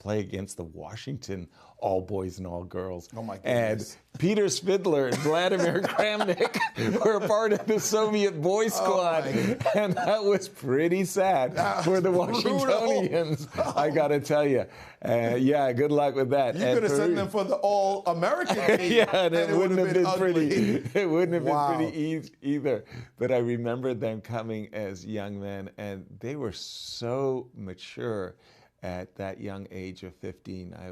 play against the Washington all boys and all girls. Oh my goodness. And Peter Spidler and Vladimir Kramnik were a part of the Soviet boy squad. And that was pretty sad for the Washingtonians, I got to tell you. Yeah, good luck with that. You could have sent them for the all-American team. Yeah, and it wouldn't have been pretty. It wouldn't have Wow. been pretty either. But I remember them coming as young men, and they were so mature at that young age of 15. I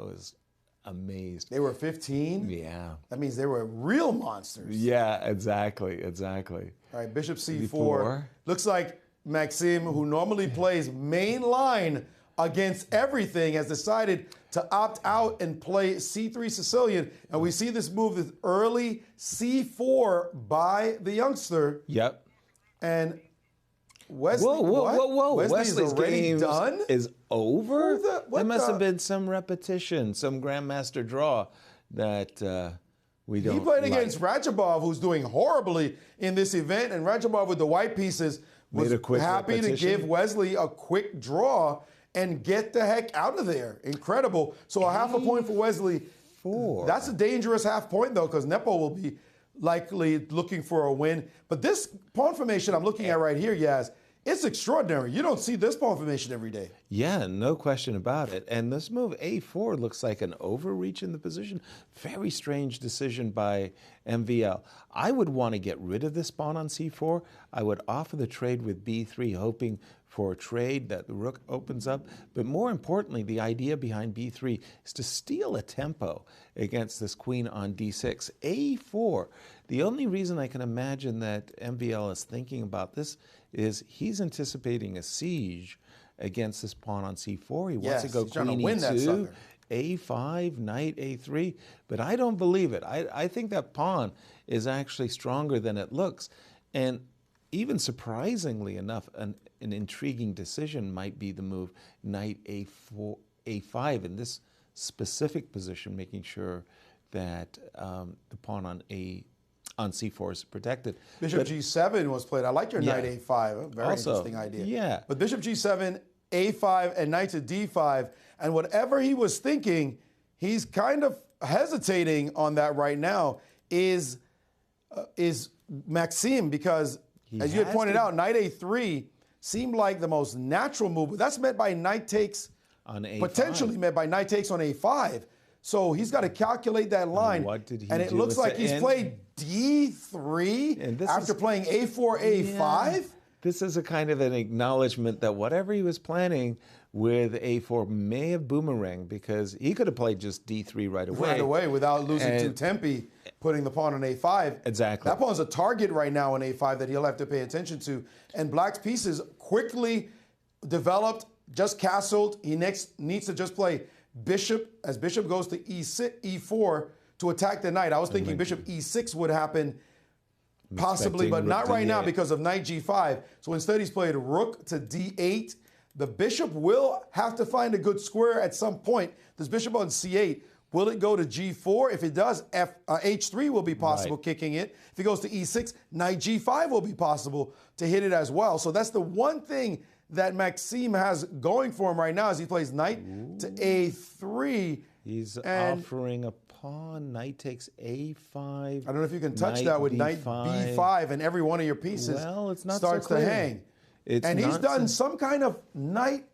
was amazed. They were 15? Yeah. That means they were real monsters. Yeah, exactly. All right, Bishop C4. C4. Looks like Maxime, who normally plays main line against everything, has decided to opt out and play C3 Sicilian. And we see this move, this early C4 by the youngster. Yep. And Wesley, whoa. Wesley's already game done? is over? There must have been been some repetition, some grandmaster draw that we don't He played like. against Rajabov, who's doing horribly in this event, and Rajabov with the white pieces was happy to give Wesley a quick draw and get the heck out of there. Incredible. So a half a point for Wesley. That's a dangerous half point, though, because Nepo will be likely looking for a win. But this pawn formation I'm looking at right here, Yaz, it's extraordinary. You don't see this pawn formation every day. Yeah, no question about it. And this move, A4, looks like an overreach in the position. Very strange decision by MVL. I would want to get rid of this pawn on C4. I would offer the trade with B3, hoping for a trade that the rook opens up. But more importantly, the idea behind B3 is to steal a tempo against this queen on D6. A4, the only reason I can imagine that MVL is thinking about this is he's anticipating a siege against this pawn on C4. He wants to go queen E2, A5, knight A3, but I don't believe it. I think that pawn is actually stronger than it looks. And even surprisingly enough, an intriguing decision might be the move knight A4, A5 in this specific position, making sure that the pawn on C4 is protected. Bishop G7 was played. I like your knight A5. A very interesting idea. Yeah. But Bishop G7, A5, and knight to D5. And whatever he was thinking, he's kind of hesitating on that right now, is Maxime, because as you had pointed out, knight A3 seemed like the most natural move. But that's met by knight takes, on A5. Potentially met by knight takes on A5. So he's got to calculate that line. What did he and it do looks like he's end? played D3 after playing A4, A5. Yeah. This is a kind of an acknowledgement that whatever he was planning with A4 may have boomeranged, because he could have played just D3 right away. Right away without losing to Tempe, putting the pawn on A5. Exactly. That pawn's a target right now on A5 that he'll have to pay attention to. And Black's pieces quickly developed, just castled. He next needs to just play bishop, as bishop goes to E6, E4 to attack the knight. I was thinking bishop E6 would happen possibly, but not right now because of knight G5. So instead he's played rook to D8. The bishop will have to find a good square at some point. This bishop on C8, will it go to G4? If it does, H3 will be possible, kicking it. If it goes to E6, knight G5 will be possible to hit it as well. So that's the one thing that Maxime has going for him right now, as he plays knight to A3. He's offering a pawn. Knight takes A5. I don't know if you can touch that with knight B5, and every one of your pieces starts to hang. And he's done some kind of knight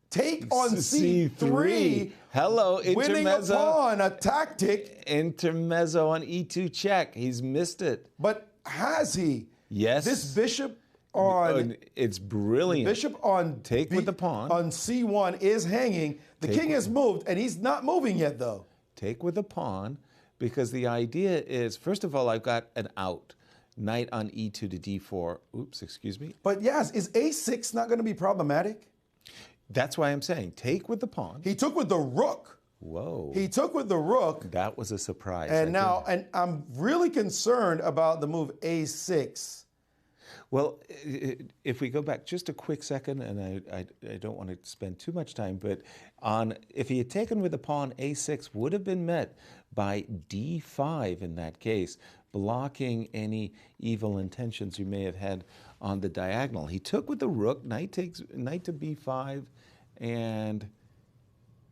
take on C3. Hello, intermezzo. Winning a pawn, a tactic. Intermezzo on E2 check. He's missed it. But has he? Yes. This bishop on... It's brilliant. Bishop on... Take with the pawn. On C1 is hanging. The king has moved, and he's not moving yet, though. Take with the pawn, because the idea is, first of all, I've got an out. Knight on E2 to D4. Oops, excuse me. But yes, is A6 not going to be problematic? That's why I'm saying take with the pawn. He took with the rook. Whoa. He took with the rook. That was a surprise. And and I'm really concerned about the move A6. Well, if we go back just a quick second, and I don't want to spend too much time, but if he had taken with the pawn, A6 would have been met by D5 in that case, blocking any evil intentions you may have had on the diagonal. He took with the rook, knight to B5, and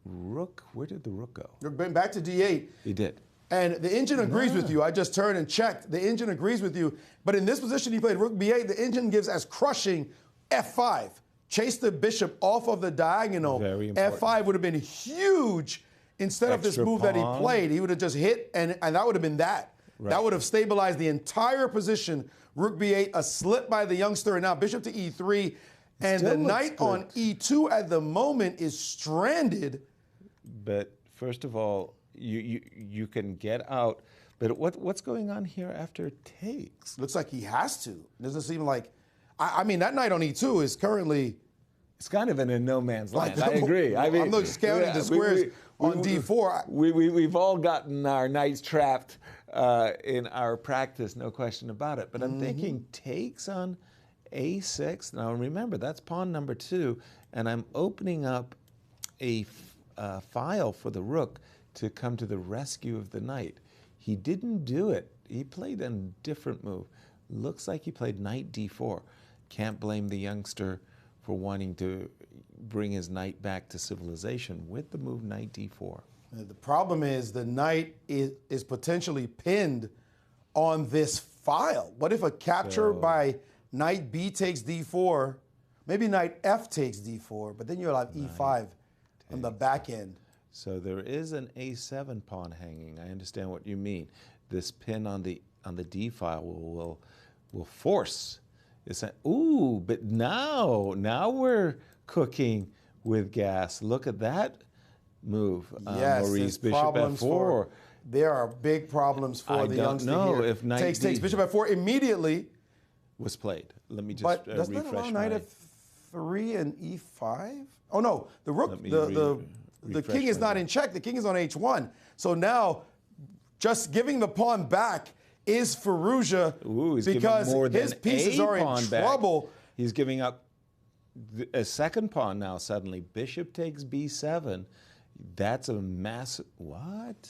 rook. Where did the rook go? You're back to D8. He did. And the engine agrees with you. I just turned and checked. The engine agrees with you. But in this position, he played rook b8. The engine gives as crushing f5. Chase the bishop off of the diagonal. Very important. f5 would have been huge instead of this Extra move that he pawn. played. He would have just hit, and that would have been that. Right. That would have stabilized the entire position. Rook b8, a slip by the youngster, and now bishop to e3. And Still the knight looks on e2 at the moment is stranded. But first of all, you can get out. But what's going on here after takes? Looks like he has to. Doesn't seem like. I mean, that knight on e2 is currently. It's kind of in a no man's land. I agree. I mean, I'm not counting the squares on d4. We've all gotten our knights trapped in our practice, no question about it. But I'm thinking takes on a6. Now remember, that's pawn number 2, and I'm opening up a file for the rook to come to the rescue of the knight. He didn't do it. He played a different move. Looks like he played knight d4. Can't blame the youngster for wanting to bring his knight back to civilization with the move knight d4. The problem is the knight is potentially pinned on this file. What if a capture by knight b takes d4, maybe knight f takes d4, but then you'll have e5 on the back end. So there is an a7 pawn hanging. I understand what you mean. This pin on the d file will force. Ooh, but now we're cooking with gas. Look at that move, Yes, Maurice. there's Bishop problems f4. There are big problems for the youngster know here. if knight takes bishop f4 immediately. Was played. Let me just But doesn't that allow refresh knight f3 and e5? Oh no, the rook, the king is not in check. The king is on h1. So now, just giving the pawn back is Firouzja because his pieces are in trouble. Back. He's giving up a second pawn now. Suddenly, bishop takes b7. That's a massive what?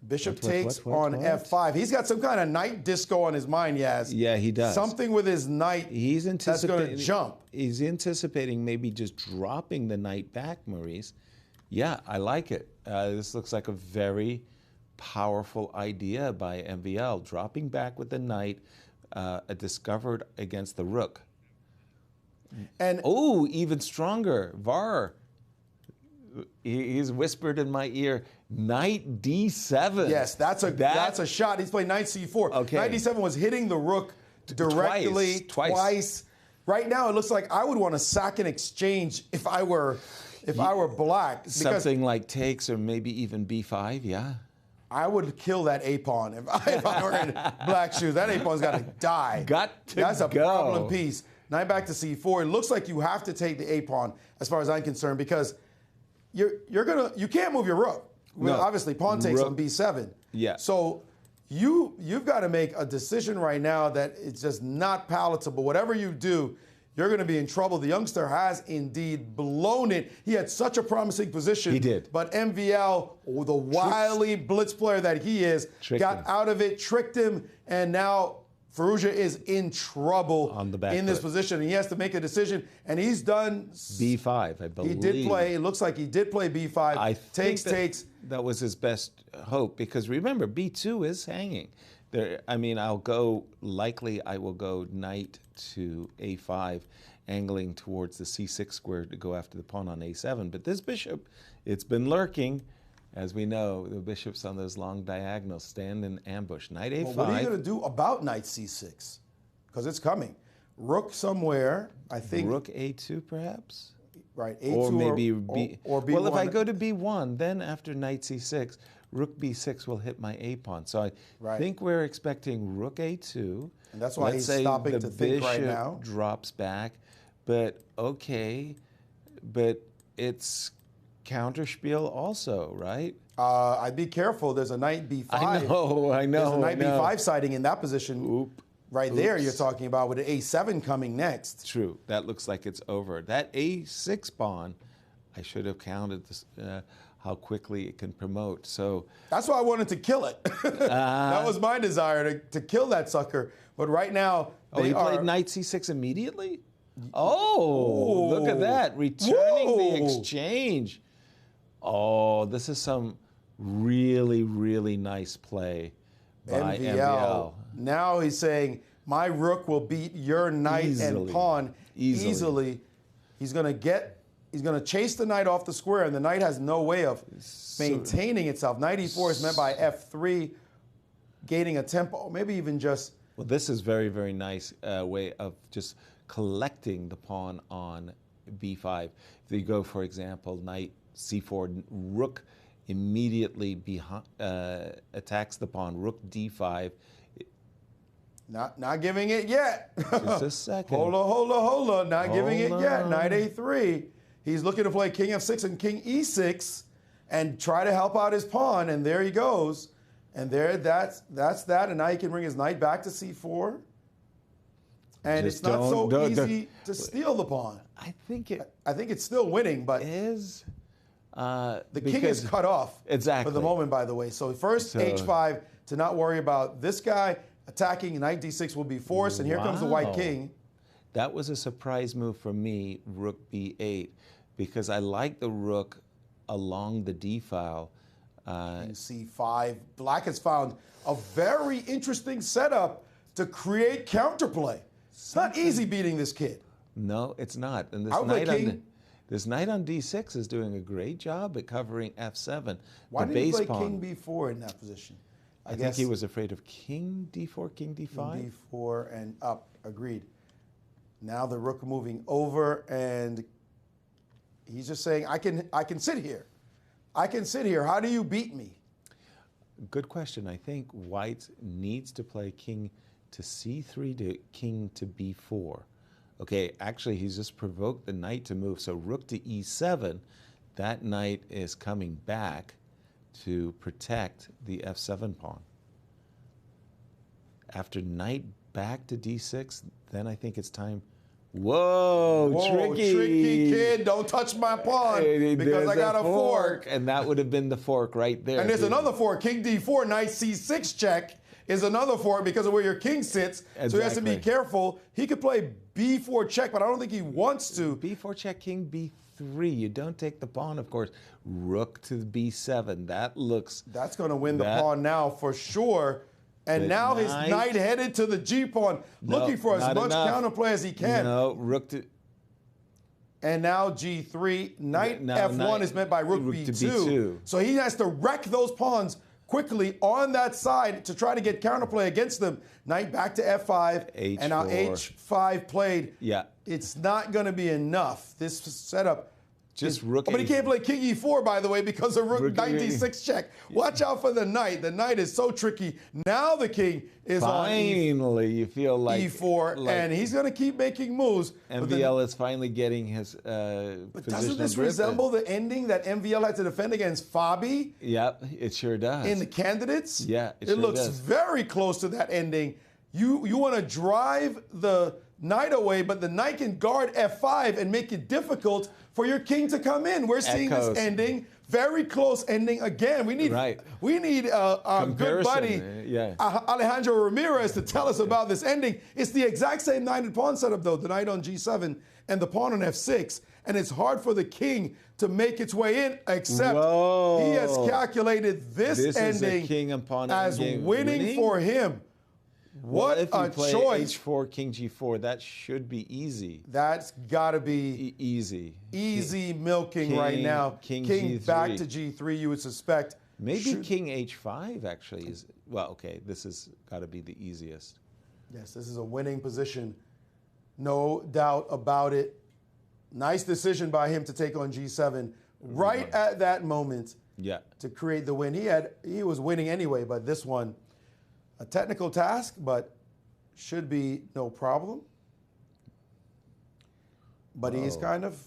Bishop takes on f5. He's got some kind of knight disco on his mind, Yaz. Yeah, he does. Something with his knight that's going to jump. He's anticipating maybe just dropping the knight back, Maurice. Yeah, I like it. This looks like a very powerful idea by MVL, dropping back with the knight, discovered against the rook. And even stronger, Var. He's whispered in my ear, knight d7. Yes, that's a shot. He's playing knight c4. Okay. Knight d7 was hitting the rook directly twice. Right now, it looks like I would want to sack an exchange if I were black. Something like takes or maybe even b5, yeah. I would kill that a pawn if I were in black shoes. That a pawn's got to die. That's a problem piece. Knight back to c4. It looks like you have to take the a pawn, as far as I'm concerned, because you can't move your rook. No. Obviously, pawn takes on b7. Yeah. So you've got to make a decision right now that it's just not palatable. Whatever you do, you're going to be in trouble. The youngster has indeed blown it. He had such a promising position. He did. But MVL, the wily blitz player that he is, got out of it, tricked him, and now Firouzja is in trouble on the back in this position. And he has to make a decision, and he's done b5, I believe. He did play. It looks like he did play b5. I takes. That was his best hope, because remember, b2 is hanging. I will go knight to a5, angling towards the c6 square to go after the pawn on a7. But this bishop, it's been lurking. As we know, the bishops on those long diagonals stand in ambush. Knight a5. Well, what are you going to do about knight c6? Because it's coming. Rook somewhere, I think. Rook a2, perhaps? Right, a2 or maybe b. Or b1. Well, if I go to b1, then after knight c6, rook b6 will hit my a pawn. So I think we're expecting rook a2. And that's why he's stopping to think right now. The bishop drops back. But okay, but it's counterspiel also, right? I'd be careful. There's a knight b5. I know. There's a knight b5 sighting in that position. There you're talking about with an a7 coming next. True. That looks like it's over. That a6 pawn, I should have counted this, how quickly it can promote. So that's why I wanted to kill it. That was my desire, to kill that sucker. But right now, he played knight c6 immediately? Oh, look at that. Returning the exchange. Oh, this is some really, really nice play by MVL. Now he's saying, my rook will beat your knight and pawn easily. He's going to chase the knight off the square, and the knight has no way of maintaining itself. Knight e4 is met by f3, gaining a tempo, maybe even just... Well, this is very, very nice way of just collecting the pawn on b5. If you go, for example, knight c4, rook immediately attacks the pawn, rook d5. Not giving it yet. Just a second. Hold on. Not giving it yet. Knight a3. He's looking to play king f6 and king e6 and try to help out his pawn, and there he goes. And that's that, and now he can bring his knight back to c4. And it's not so easy to steal the pawn. I think it's still winning, but is the king is cut off for the moment, by the way. So first h5 to not worry about this guy attacking. Knight d6 will be forced, and here comes the white king. That was a surprise move for me, rook b8, because I like the rook along the d file. And c5. Black has found a very interesting setup to create counterplay. It's not easy beating this kid. No, it's not. And this knight on d6 is doing a great job at covering f7. Why did he play king b4 in that position? I think he was afraid of king d4, king d5. King d4 and up. Agreed. Now the rook moving over, and he's just saying, I can sit here. I can sit here. How do you beat me? Good question. I think white needs to play king to c3 to king to b4. Okay, actually, he's just provoked the knight to move. So rook to e7, that knight is coming back to protect the f7 pawn. After knight back to d6, then I think it's time. Whoa, tricky kid. Don't touch my pawn because I got a fork. And that would have been the fork right there. And there's another fork. King d4, knight c6 check is another fork because of where your king sits. Exactly. So he has to be careful. He could play b4 check, but I don't think he wants to. b4 check, king b3. You don't take the pawn, of course. Rook to b7. That's going to win the pawn now for sure. And now his knight headed to the g-pawn, looking for as much counterplay as he can. No, rook to... And now g3, knight f1 is met by rook b2. So he has to wreck those pawns quickly on that side to try to get counterplay against them. Knight back to f5, H4. And now h5 played. Yeah. It's not going to be enough. This setup... rook. But he can't play king e4, by the way, because of rook knight d6 check. Watch out for the knight. The knight is so tricky. Now the king is finally, you feel like e4, and he's going to keep making moves. MVL is finally getting his But doesn't this resemble the ending that MVL had to defend against Fabi? Yep, it sure does. In the candidates? Yeah, it sure looks very close to that ending. You want to drive the knight away, but the knight can guard f5 and make it difficult for your king to come in. We're seeing this ending, very close ending again. We need our good buddy Alejandro Ramirez to tell us about this ending. It's the exact same knight and pawn setup, though. The knight on g7 and the pawn on f6, and it's hard for the king to make its way in, except he has calculated this ending is king and pawn as winning for him. What if you play choice. h4, king g4, that should be easy. That's got to be easy. Easy milking right now. King G3. Back to g3, you would suspect. Maybe king h5 actually is, well, okay, this has got to be the easiest. Yes, this is a winning position. No doubt about it. Nice decision by him to take on g7 right at that moment to create the win. He was winning anyway, but this one, a technical task, but should be no problem. But he's kind of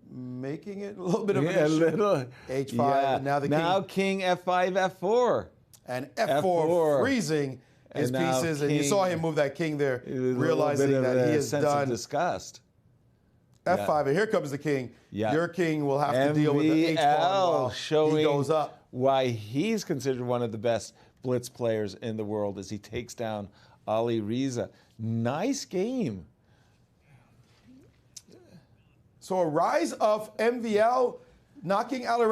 making it a little bit of an issue. H5, and now king f5, f4. And f4 freezing his pieces, and you saw him move that king there, realizing that he is done. Of disgust. f5, and here comes the king. Your king will have to deal with the h-pawn while showing he goes up. Why he's considered one of the best blitz players in the world as he takes down Ali Reza. Nice game. So a rise of MVL knocking Ali Reza